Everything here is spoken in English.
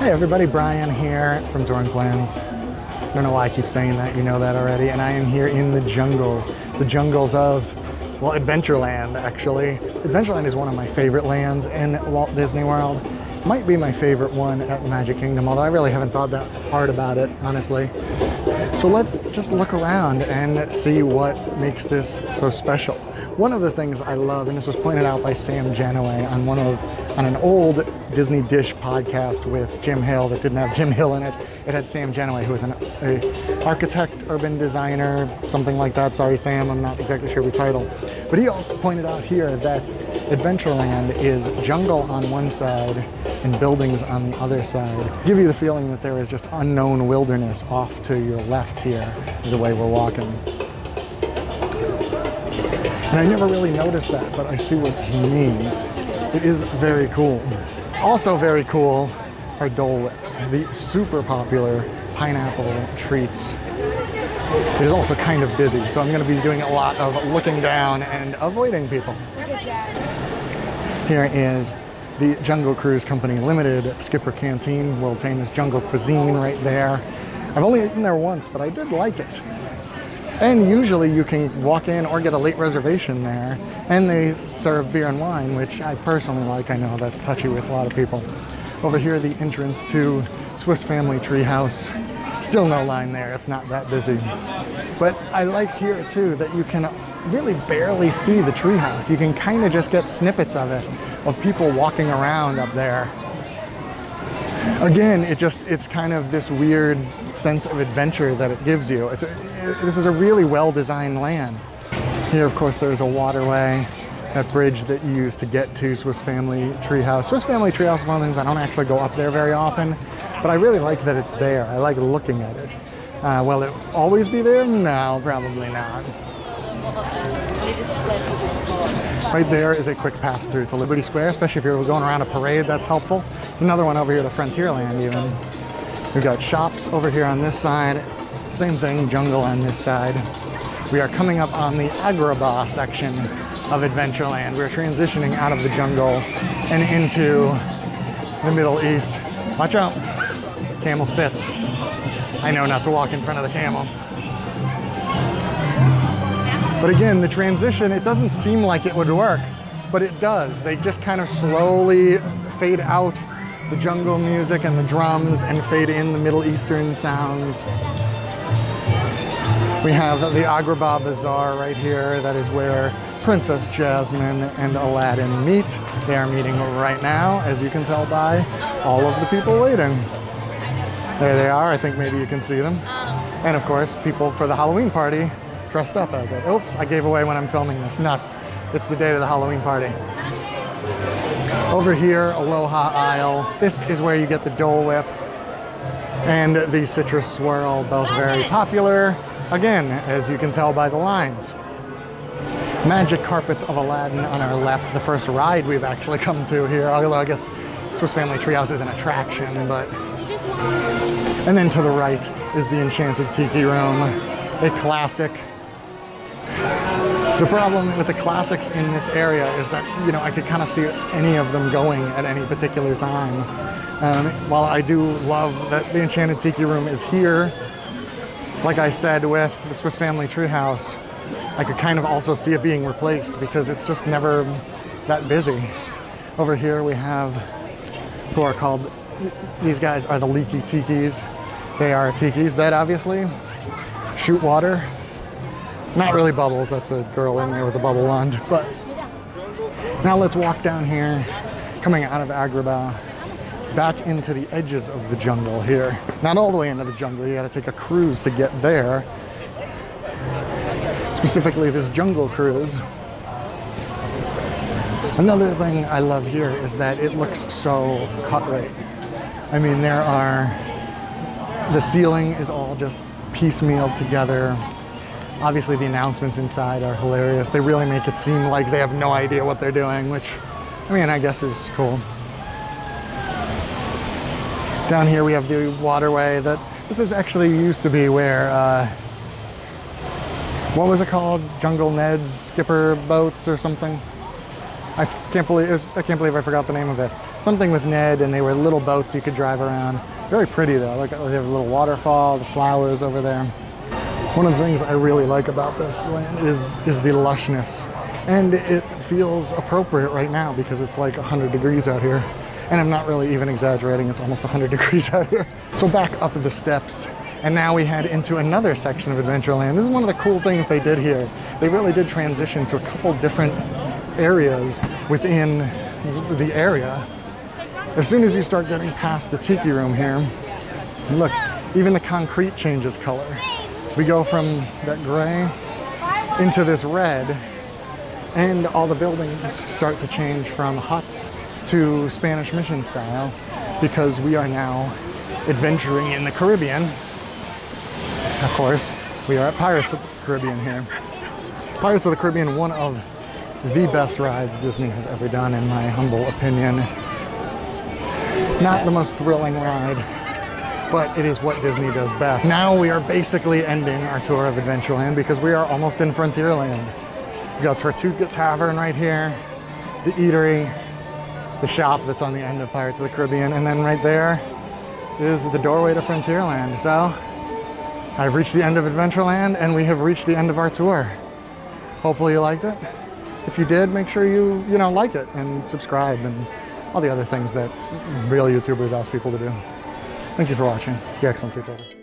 Hey everybody, Brian here from Touring Plans. I don't know why I keep saying that, you know that already. And I am here in the jungle. The jungles of, well, Adventureland actually. Adventureland is one of my favorite lands in Walt Disney World. Might be my favorite one at Magic Kingdom, although I really haven't thought that hard about it, honestly. So let's just look around and see what makes this so special. One of the things I love, and this was pointed out by Sam Janaway on an old Disney Dish podcast with Jim Hill that didn't have Jim Hill in it. It had Sam Janaway, who is an architect, urban designer, something like that. Sorry, Sam, I'm not exactly sure your title. But he also pointed out here that Adventureland is jungle on one side and buildings on the other side. Give you the feeling that there is just unknown wilderness off to your left here, the way we're walking. And I never really noticed that, but I see what he means. It is very cool. Also very cool are Dole Whips, the super popular pineapple treats. It is also kind of busy, so I'm going to be doing a lot of looking down and avoiding people. Here is the Jungle Cruise Company Limited Skipper Canteen, world famous jungle cuisine right there. I've only eaten there once, but I did like it. And usually you can walk in or get a late reservation there, and they serve beer and wine, which I personally like. I know that's touchy with a lot of people. Over here, the entrance to Swiss Family Treehouse. Still no line there, it's not that busy. But I like here too that you can really barely see the treehouse. You can kind of just get snippets of it, of people walking around up there. Again, it's kind of this weird sense of adventure that it gives you. This is a really well-designed land. Here, of course, there's a waterway, that bridge that you use to get to Swiss Family Treehouse. Swiss Family Treehouse is one of the things I don't actually go up there very often, but I really like that it's there. I like looking at it. Will it always be there? No, probably not. Right there is a quick pass through to Liberty Square, especially if you're going around a parade, that's helpful. There's another one over here to Frontierland even. We've got shops over here on this side. Same thing, jungle on this side. We are coming up on the Agrabah section of Adventureland. We're transitioning out of the jungle and into the Middle East. Watch out, camel spits. I know not to walk in front of the camel. But again, the transition, it doesn't seem like it would work, but it does. They just kind of slowly fade out the jungle music and the drums and fade in the Middle Eastern sounds. We have the Agrabah Bazaar right here. That is where Princess Jasmine and Aladdin meet. They are meeting right now, as you can tell by all of the people waiting. There they are. I think maybe you can see them. And of course, people for the Halloween party dressed up as it. Oops, I gave away when I'm filming this. Nuts. It's the date of the Halloween party. Over here, Aloha Isle. This is where you get the Dole Whip and the Citrus Swirl, both very popular. Again, as you can tell by the lines. Magic Carpets of Aladdin on our left, the first ride we've actually come to here, although I guess Swiss Family Treehouse is an attraction, but... And then to the right is the Enchanted Tiki Room, a classic. The problem with the classics in this area is that, you know, I could kind of see any of them going at any particular time. While I do love that the Enchanted Tiki Room is here, like I said with the Swiss Family Treehouse, I could kind of also see it being replaced because it's just never that busy. Over here we have who are called, these guys are the Leaky Tikis. They are tikis that obviously shoot water. Not really bubbles, that's a girl in there with a bubble wand. But now let's walk down here, coming out of Agrabah, back into the edges of the jungle here. Not all the way into the jungle, you gotta take a cruise to get there. Specifically this jungle cruise. Another thing I love here is that it looks so cut right. I mean, the ceiling is all just piecemealed together. Obviously the announcements inside are hilarious. They really make it seem like they have no idea what they're doing, which, I mean, I guess is cool. Down here we have the waterway that, this is actually used to be where, what was it called? Jungle Ned's skipper boats or something? I can't believe I forgot the name of it. Something with Ned, and they were little boats you could drive around. Very pretty though. Look, they have a little waterfall, the flowers over there. One of the things I really like about this land is the lushness. And it feels appropriate right now because it's like 100 degrees out here. And I'm not really even exaggerating, it's almost 100 degrees out here. So back up the steps, and now we head into another section of Adventureland. This is one of the cool things they did here. They really did transition to a couple different areas within the area. As soon as you start getting past the tiki room here, look, even the concrete changes color. We go from that gray into this red, and all the buildings start to change from huts to Spanish mission style because we are now adventuring in the Caribbean. Of course, we are at Pirates of the Caribbean here. Pirates of the Caribbean, one of the best rides Disney has ever done, in my humble opinion. Not the most thrilling ride, but it is what Disney does best. Now we are basically ending our tour of Adventureland because we are almost in Frontierland. We got Tortuga Tavern right here, the eatery, the shop that's on the end of Pirates of the Caribbean, and then right there is the doorway to Frontierland. So I've reached the end of Adventureland, and we have reached the end of our tour. Hopefully you liked it. If you did, make sure you like it and subscribe and all the other things that real YouTubers ask people to do. Thank you for watching. Be excellent to each other.